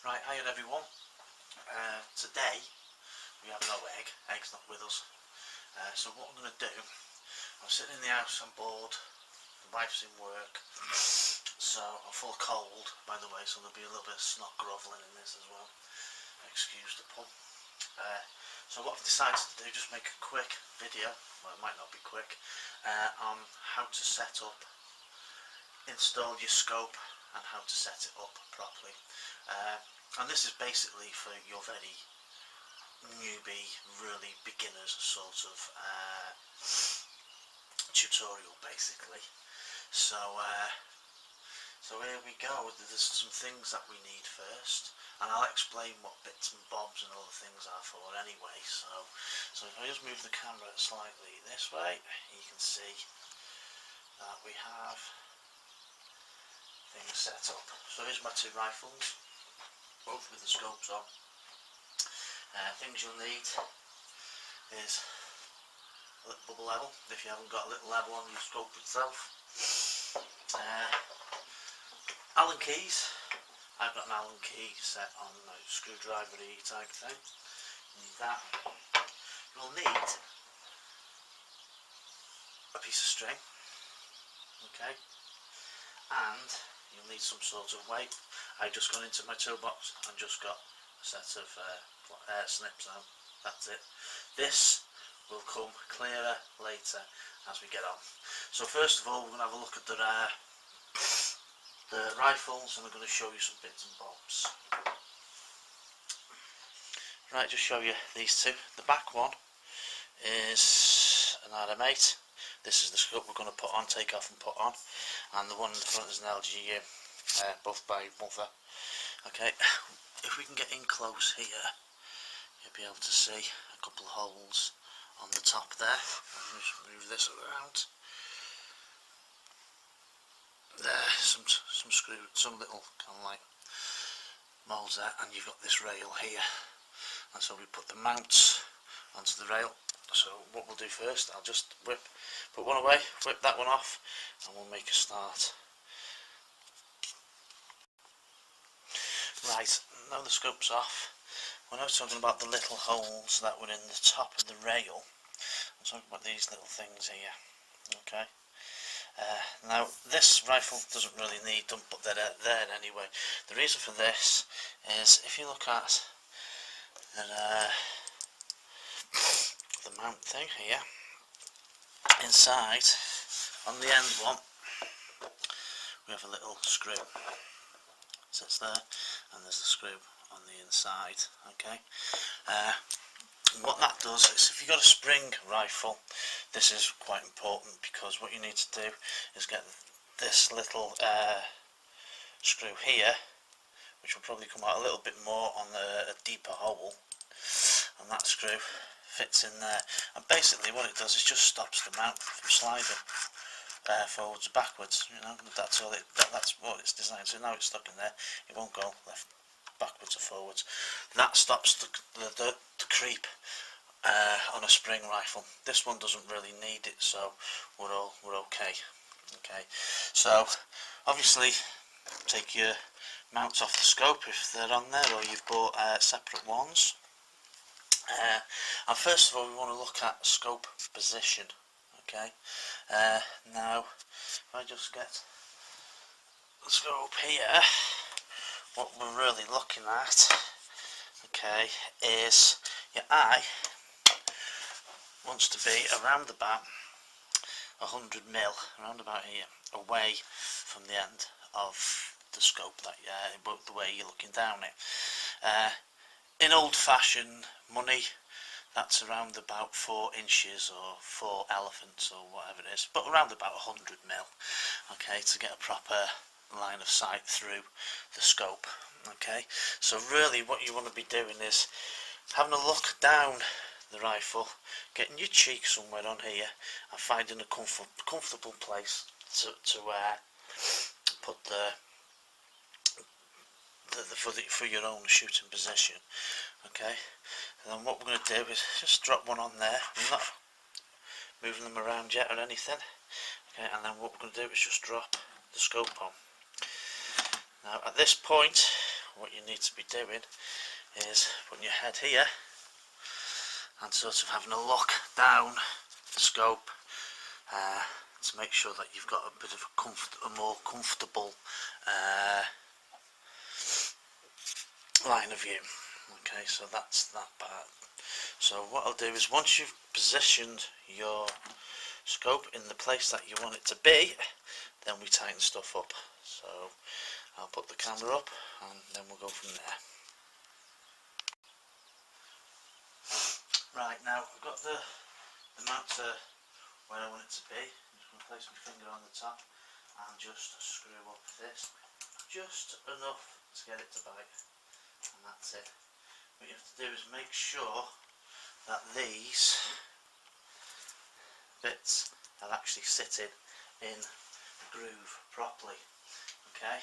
Right, hiya everyone. Today we have no egg. Egg's not with us. So what I'm going to do, I'm sitting in the house, I'm bored, the wife's in work, so I'm full of cold, by the way, so there'll be a little bit of snot grovelling in this as well. Excuse the pun. So what I've decided to do, just make a quick video, well it might not be quick, on how to set up, install your scope and how to set it up properly. And this is basically for your very newbie, really beginners sort of tutorial basically. So here we go. There's some things that we need first, and I'll explain what bits and bobs and other things are for anyway. So if I just move the camera slightly this way, you can see that we have things set up. So here's my two rifles, both with the scopes on. Things you'll need is a little bubble level, if you haven't got a little level on your scope itself. Allen keys. I've got an Allen key set on a screwdriver-y type thing. You need that. You'll need a piece of string, okay, and you'll need some sort of weight. I've just gone into my toolbox and just got a set of snips on. That's it. This will come clearer later as we get on. So first of all, we're going to have a look at the rifles, and I'm going to show you some bits and bobs. Right, just show you these two. The back one is an RM8. This is the scope we're going to put on, take off and put on, and the one in the front is an LGU, both by Mother. Okay, if we can get in close here, you'll be able to see a couple of holes on the top there. I'll just move this around. There, some screw, some little kind of like moulds there, and you've got this rail here. And so we put the mounts onto the rail. So what we'll do first, I'll just put one away, whip that one off, and we'll make a start. Right, now the scope's off, we're now talking about the little holes that were in the top of the rail. I'm talking about these little things here, okay. Now this rifle doesn't really need them, but they're there anyway. The reason for this is, if you look at the mount thing here, inside on the end one we have a little screw. Sits there, and there's the screw on the inside. Okay. What that does is, if you've got a spring rifle, this is quite important, because what you need to do is get this little screw here, which will probably come out a little bit more on a deeper hole, and that screw fits in there, and basically what it does is just stops the mount from sliding forwards and backwards. You know, that's all that's what it's designed. So now it's stuck in there, it won't go left, backwards or forwards. That stops the creep on a spring rifle. This one doesn't really need it, so we're okay. Okay, so obviously take your mounts off the scope if they're on there, or you've bought separate ones. And first of all, we want to look at scope position. Okay, now if I just get the scope here, what we're really looking at, okay, is your eye wants to be around about 100 mil, around about here, away from the end of the scope, that the way you're looking down it. In old-fashioned money, that's around about 4 inches or 4 elephants or whatever it is, but around about 100 mil, okay, to get a proper line of sight through the scope. Okay, so really what you want to be doing is having a look down the rifle, getting your cheek somewhere on here, and finding a comfortable place to put for your own shooting position. Okay, and then what we're going to do is just drop one on there. I'm not moving them around yet or anything. Okay, and then what we're going to do is just drop the scope on. Now at this point, what you need to be doing is putting your head here and sort of having a look down the scope to make sure that you've got a bit of a more comfortable line of view. Okay, so that's that part. So what I'll do is, once you've positioned your scope in the place that you want it to be, then we tighten stuff up. So I'll put the camera up and then we'll go from there. Right, now I've got the mount to where I want it to be. I'm just going to place my finger on the top and just screw up this just enough to get it to bite, and that's it. What you have to do is make sure that these bits are actually sitting in the groove properly. Okay,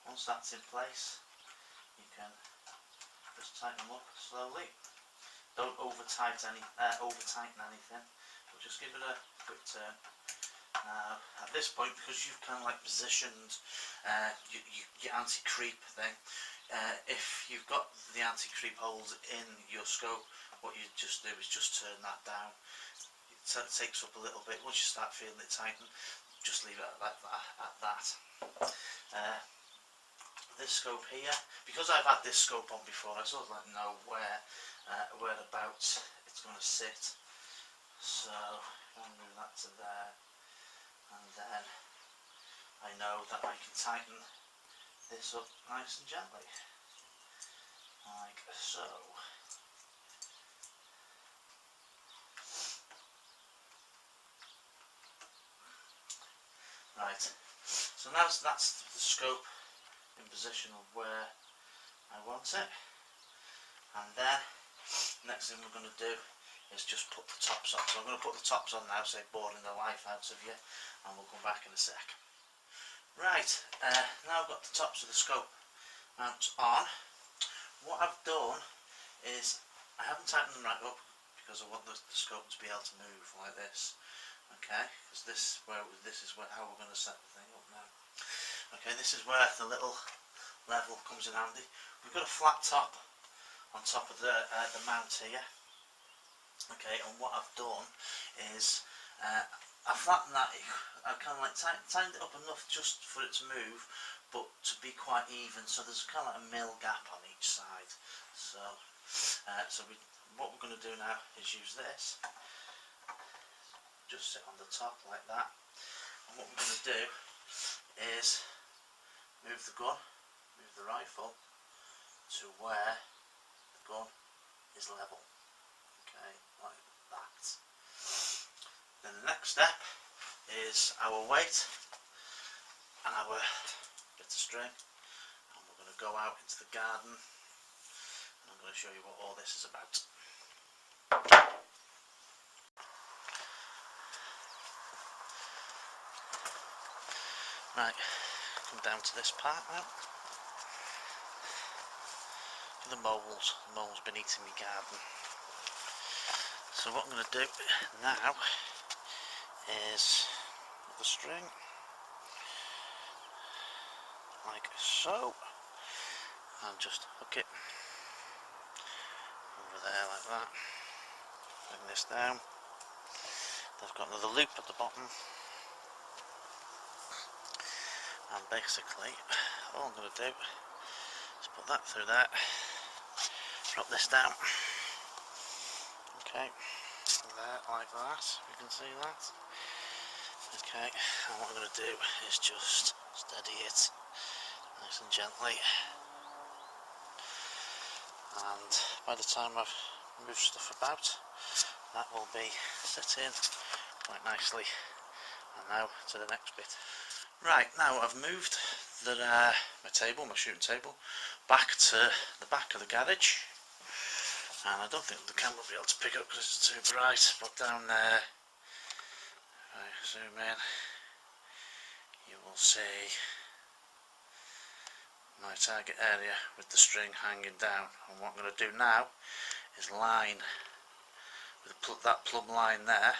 once that's in place, you can just tighten them up slowly. Don't over tighten anything, but just give it a quick turn. Now at this point, because you've kind of like positioned your anti-creep thing, if you've got the anti-creep holes in your scope, what you just do is just turn that down. It takes up a little bit. Once you start feeling it tighten, just leave it like that. This scope here, because I've had this scope on before, I sort of like know whereabouts it's going to sit. So I'll move that to there, and then I know that I can tighten this up nice and gently, like so. Right, so now that's the scope in position of where I want it, and then next thing we're going to do is just put the tops on. So I'm going to put the tops on now, say boring the life out of you, and we'll come back in a sec. Right, now I've got the tops of the scope mounts on. What I've done is I haven't tightened them right up because I want the scope to be able to move like this. Okay, because this is how we're going to set the thing up now. Okay, this is where the little level comes in handy. We've got a flat top on top of the mount here. Okay, and what I've done is I've flattened that. I've kind of like tightened it up enough just for it to move, but to be quite even. So there's kind of like a mil gap on each side. So, what we're going to do now is use this. Just sit on the top like that. And what we're going to do is move the gun, move the rifle to where the gun is level. Okay, like that. Then the next step is our weight and our bit of string, and we're going to go out into the garden, and I'm going to show you what all this is about. Right, come down to this part now. The moles been eating my garden. So what I'm going to do now is the string like so, and just hook it over there like that. Bring this down. I've got another loop at the bottom. And basically all I'm going to do is put that through there, drop this down, okay, there like that, you can see that, okay, and what I'm going to do is just steady it nice and gently, and by the time I've moved stuff about, that will be sitting quite nicely. And now to the next bit. Right, now I've moved my shooting table, back to the back of the garage, and I don't think the camera will be able to pick it up because it's too bright, but down there, if I zoom in, you will see my target area with the string hanging down, and what I'm going to do now is line with that plumb line there.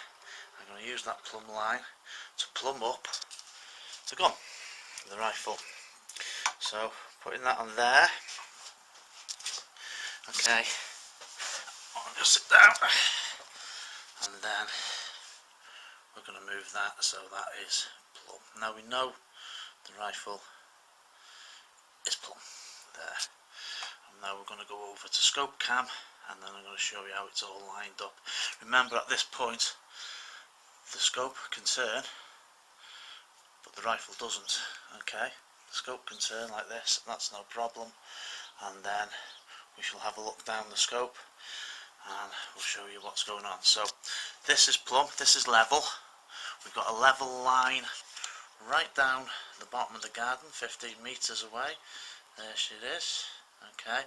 I'm going to use that plumb line to plumb up the gun, the rifle. So putting that on there. Okay, I'll just sit down, and then we're going to move that so that is plumb. Now we know the rifle is plumb there. And now we're going to go over to scope cam, and then I'm going to show you how it's all lined up. Remember, at this point the scope can turn, but the rifle doesn't. Okay, the scope can turn like this, that's no problem, and then we shall have a look down the scope and we'll show you what's going on. So this is plumb, this is level. We've got a level line right down the bottom of the garden, 15 metres away. There she is. Okay,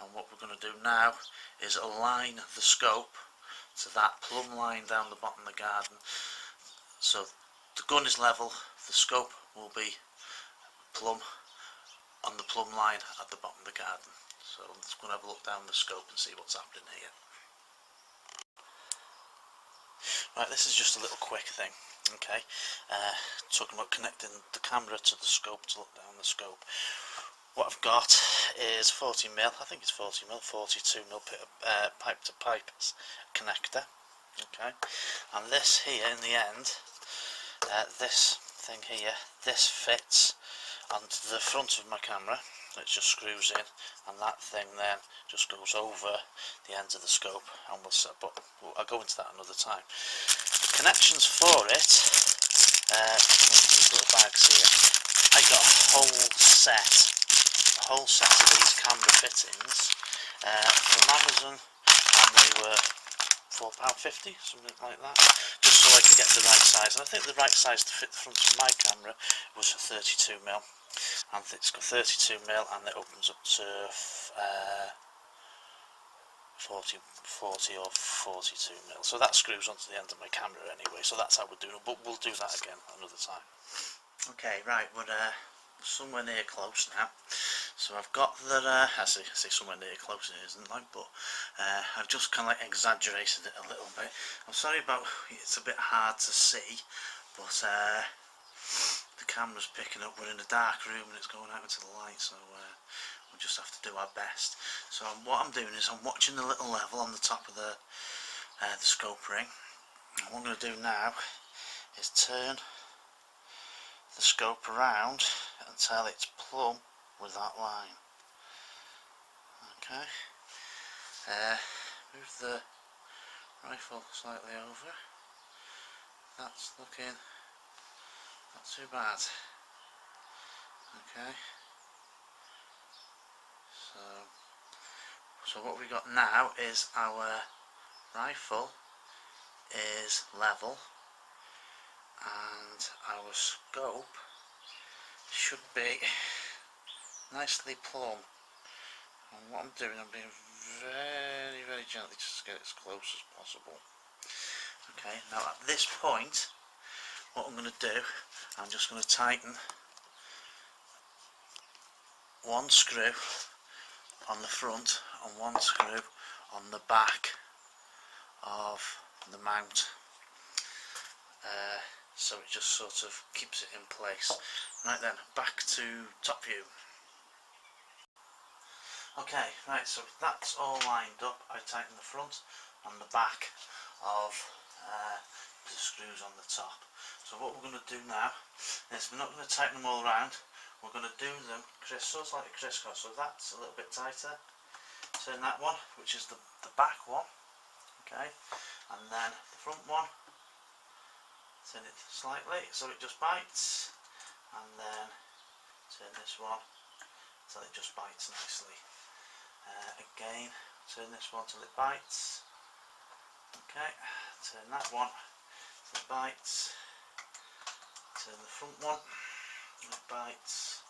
and what we're going to do now is align the scope to that plumb line down the bottom of the garden. So the gun is level, the scope will be plumb on the plumb line at the bottom of the garden. So I'm just going to have a look down the scope and see what's happening here. Right, this is just a little quick thing. Okay, talking about connecting the camera to the scope to look down the scope. What I've got is 40mm, I think it's 40mm, 42mm pipe to pipe connector. Okay, and this here in the end, this thing here, this fits onto the front of my camera. It just screws in, and that thing then just goes over the ends of the scope, and but I'll go into that another time. The connections for it, these little bags here, I got a whole set of these camera fittings from Amazon, and they were £4.50, something like that, just so I could get the right size. And I think the right size to fit the front of my camera was 32mm, and it's got 32mm, and it opens up to 40 or 42mm. So that screws onto the end of my camera anyway. So that's how we're doing it, but we'll do that again another time. Okay, right, we're somewhere near close now. So I've got the, I say somewhere near close, it isn't like, but I've just kind of like exaggerated it a little bit. I'm sorry about, it's a bit hard to see, but the camera's picking up, we're in a dark room and it's going out into the light, so we'll just have to do our best. So what I'm doing is I'm watching the little level on the top of the scope ring, and what I'm going to do now is turn the scope around until it's plumb with that line. Okay, move the rifle slightly over. That's looking not too bad. Okay, so what we got now is our rifle is level, and our scope should be nicely plumb. And what I'm doing, I'm being very gently just to get it as close as possible. Okay, now at this point, what I'm going to do, I'm just going to tighten one screw on the front and one screw on the back of the mount, so it just sort of keeps it in place. Right then, back to top view. Okay, right, so that's all lined up. I tightened the front and the back of the screws on the top. So what we're going to do now is we're not going to tighten them all around, we're going to do them sort of like a crisscross. So that's a little bit tighter. Turn that one, which is the back one, okay, and then the front one, turn it slightly so it just bites, and then turn this one till it just bites nicely. Again, turn this one till it bites. Okay, turn that one till it bites. Turn the front one, and it bites,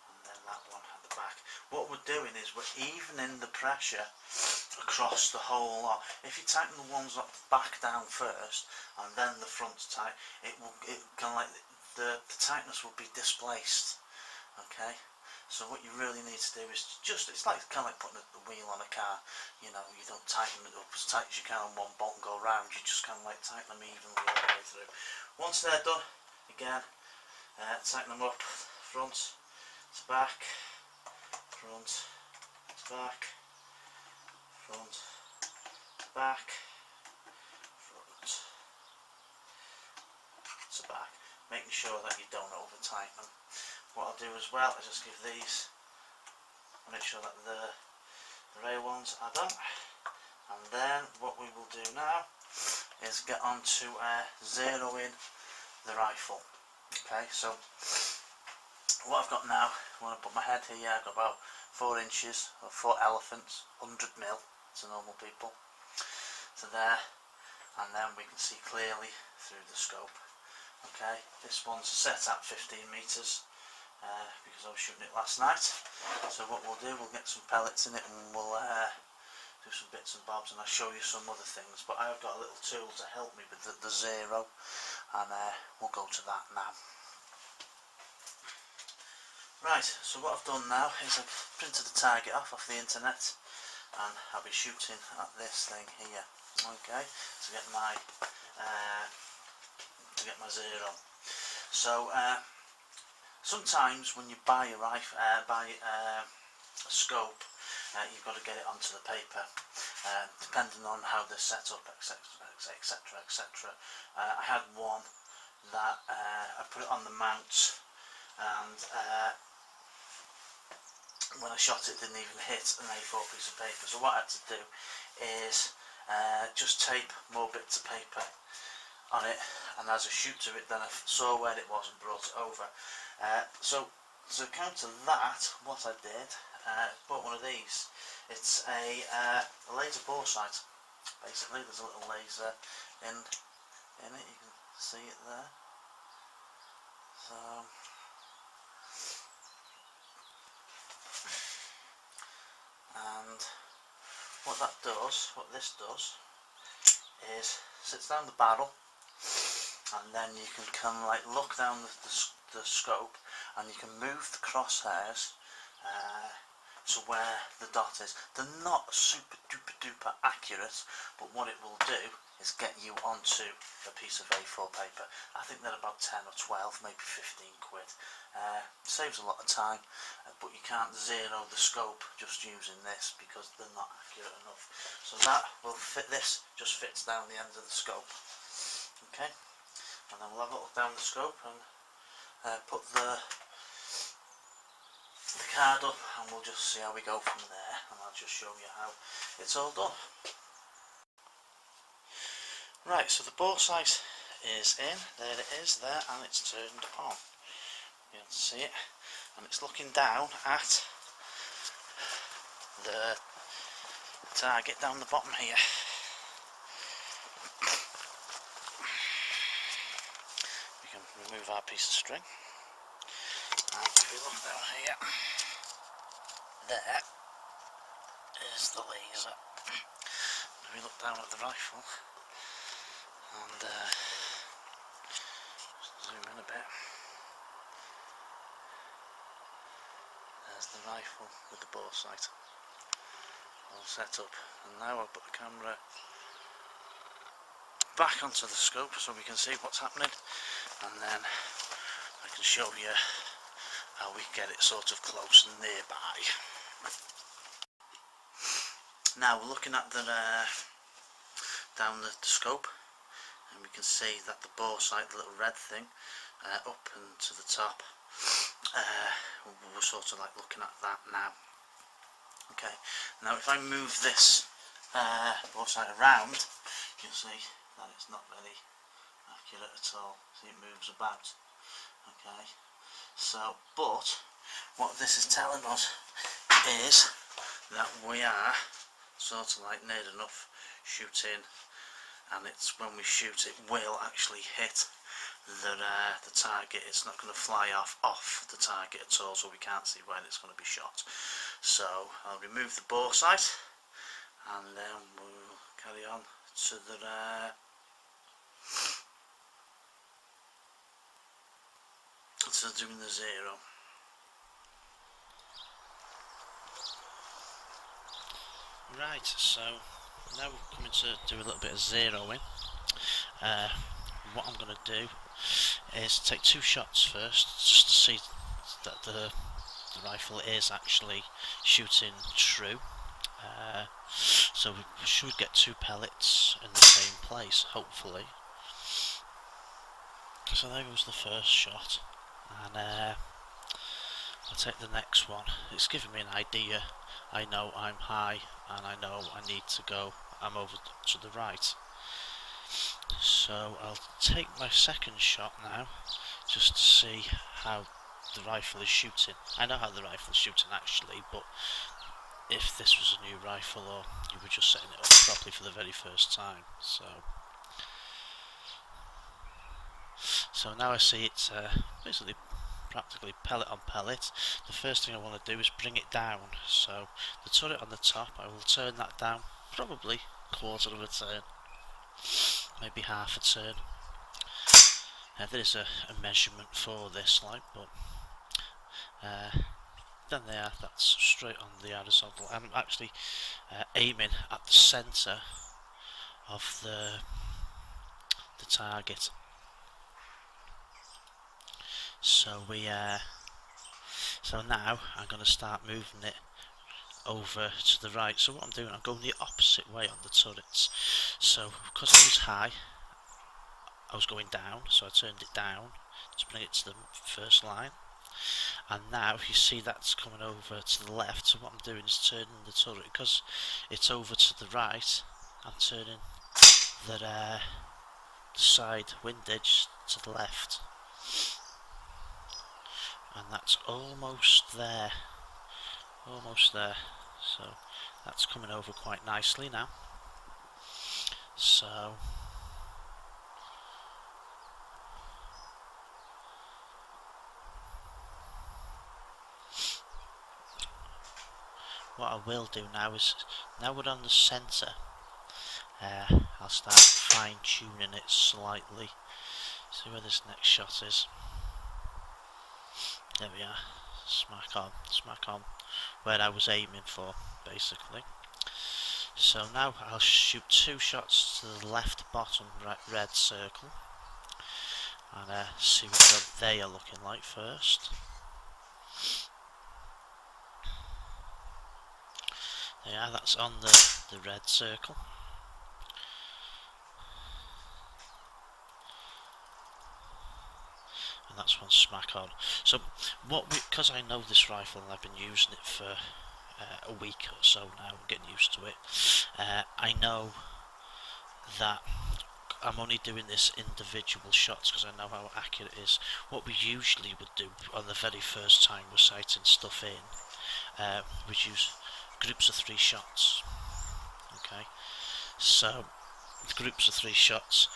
and then that one at the back. What we're doing is we're evening the pressure across the whole lot. If you tighten the ones up back down first, and then the front's tight, it kind of like the tightness will be displaced. Okay. So what you really need to do is it's like kind of like putting the wheel on a car. You know, you don't tighten it up as tight as you can on one bolt and go round. You just kind of like tighten them evenly all the way through. Once they're done, again, tighten them up front to back, front to back, front to back, front to back, making sure that you don't over tighten them. What I'll do as well is just give these, make sure that the rail ones are done, and then what we will do now is get on to zeroing the rifle. Okay, so what I've got now, when I put my head here, I've got about 4 inches, or 4 elephants, 100 mil to normal people, to there, and then we can see clearly through the scope. Okay, this one's set at 15 metres, because I was shooting it last night. So what we'll do, we'll get some pellets in it and we'll do some bits and bobs, and I'll show you some other things, but I've got a little tool to help me with the zero, and we'll go to that now. Right, so what I've done now is I've printed the target off the internet, and I'll be shooting at this thing here, okay, to get my zero. So sometimes when you buy a rifle, a scope, you've got to get it onto the paper, depending on how they're set up, etc, etc, etc. I had one that I put it on the mount, and when I shot it didn't even hit an A4 piece of paper. So what I had to do is just tape more bits of paper on it, and as I shoot to it then I saw where it was and brought it over. So to counter that, what I did, bought one of these. It's a laser bore sight. Basically there's a little laser in it, you can see it there. So and what that does, what this does, is sits down the barrel, and then you can kind of like look down the scope, and you can move the crosshairs to where the dot is. They're not super duper duper accurate, but what it will do is get you onto a piece of A4 paper. I think they're about 10 or 12, maybe 15 quid. Saves a lot of time, but you can't zero the scope just using this because they're not accurate enough. So that will fit, this just fits down the end of the scope. Okay, and then we'll have a look down the scope and put the card up, and we'll just see how we go from there, and I'll just show you how it's all done. Right, so the bore sight is in, there it is there, and it's turned on. You can see it, and it's looking down at the target down the bottom here. We can remove our piece of string, and if we look down here, there is the laser. If we look down at the rifle, and zoom in a bit, there's the rifle with the bore sight all set up, and now I'll put the camera back onto the scope so we can see what's happening, and then I can show you how we get it sort of close and nearby. Now we're looking at the down the scope, and we can see that the bore sight, the little red thing, up and to the top, we're sort of like looking at that now. Okay, now if I move this bore sight around, you'll see that it's not very accurate at all. See, it moves about. Okay, so but what this is telling us is that we are sort of like near enough shooting, and it's when we shoot it will actually hit the target. It's not going to fly off the target at all, so we can't see when it's going to be shot. So I'll remove the bore sight, and then we'll carry on to doing the zero. Right, so now we're coming to do a little bit of zeroing. What I'm going to do is take 2 shots first, just to see that the the rifle is actually shooting true. So we should get 2 pellets in the same place, hopefully. So there goes the first shot, and I'll take the next one. It's giving me an idea. I know I'm high, and I know I need to go. I'm over to the right. So I'll take my second shot now, just to see how the rifle is shooting. I know how the rifle is shooting actually, but if this was a new rifle or you were just setting it up properly for the very first time. So now I see it's basically practically pellet on pellet. The first thing I want to do is bring it down. So the turret on the top, I will turn that down probably quarter of a turn, maybe half a turn. There is a measurement for this, like, but then there, that's straight on the horizontal. I'm actually aiming at the centre of the target. So so now I'm going to start moving it over to the right. So what I'm doing, I'm going the opposite way on the turrets. So because I was high, I was going down, so I turned it down to bring it to the first line. And now you see that's coming over to the left, so what I'm doing is turning the turret, because it's over to the right, I'm turning the side windage to the left, and that's almost there, so that's coming over quite nicely now. So what I will do now is, now we're on the centre, I'll start fine tuning it slightly. See where this next shot is. There we are. Smack on where I was aiming for, basically. So now I'll shoot 2 shots to the left bottom red circle and see what they are looking like first. Yeah, that's on the red circle. And that's one smack on. So because I know this rifle and I've been using it for a week or so now, I'm getting used to it. I know that I'm only doing this individual shots because I know how accurate it is. What we usually would do on the very first time we're sighting stuff in, we'd use groups of 3 shots. Okay, so the groups of 3 shots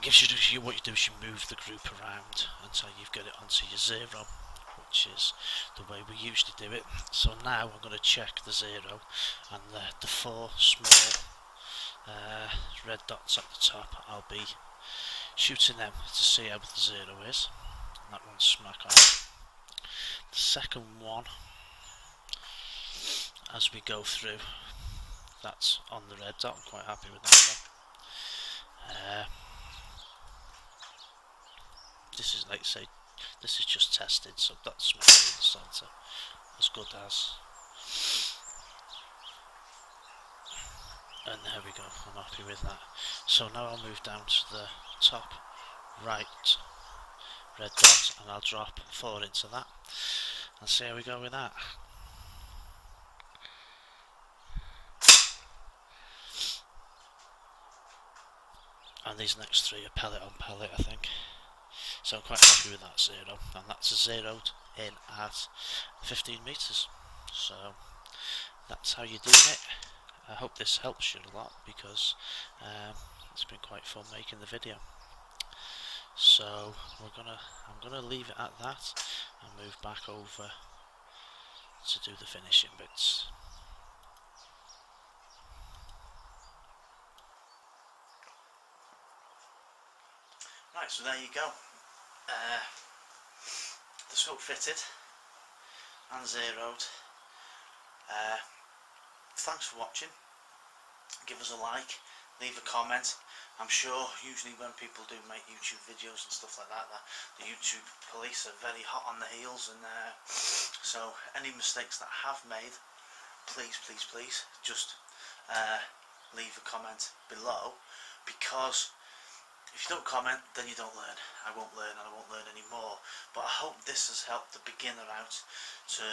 gives you, what you do is you move the group around until you've got it onto your 0, which is the way we usually do it. So now I'm going to check the 0 and the 4 small red dots at the top. I'll be shooting them to see how the 0 is. And that one's smack on. The second one, as we go through, that's on the red dot. I'm quite happy with that one. This is, like I say, this is just tested, so that's smack in the centre, as good as. And there we go, I'm happy with that. So now I'll move down to the top right red dot and I'll drop 4 into that and see how we go with that. And these next 3 are pellet on pellet, I think. So I'm quite happy with that 0, and that's zeroed in at 15 metres. So that's how you're doing it. I hope this helps you a lot, because it's been quite fun making the video. So I'm gonna leave it at that and move back over to do the finishing bits. Right, so there you go. The scope fitted and zeroed. Thanks for watching. Give us a like, leave a comment. I'm sure usually when people do make YouTube videos and stuff like that, the YouTube police are very hot on the heels, and so any mistakes that I have made, please just leave a comment below, because if you don't comment, then you don't learn. I won't learn, and I won't learn anymore. But I hope this has helped the beginner out to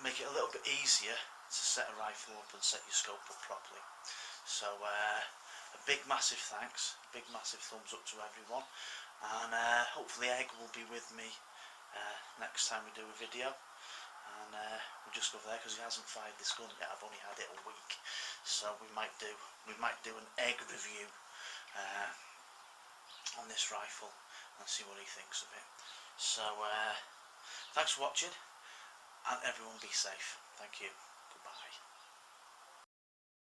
make it a little bit easier to set a rifle up and set your scope up properly. So a big massive thanks, big massive thumbs up to everyone, and hopefully Egg will be with me next time we do a video, and we'll just go there because he hasn't fired this gun yet. I've only had it a week, so we might do an Egg review on this rifle and see what he thinks of it. So thanks for watching, and everyone be safe. Thank you.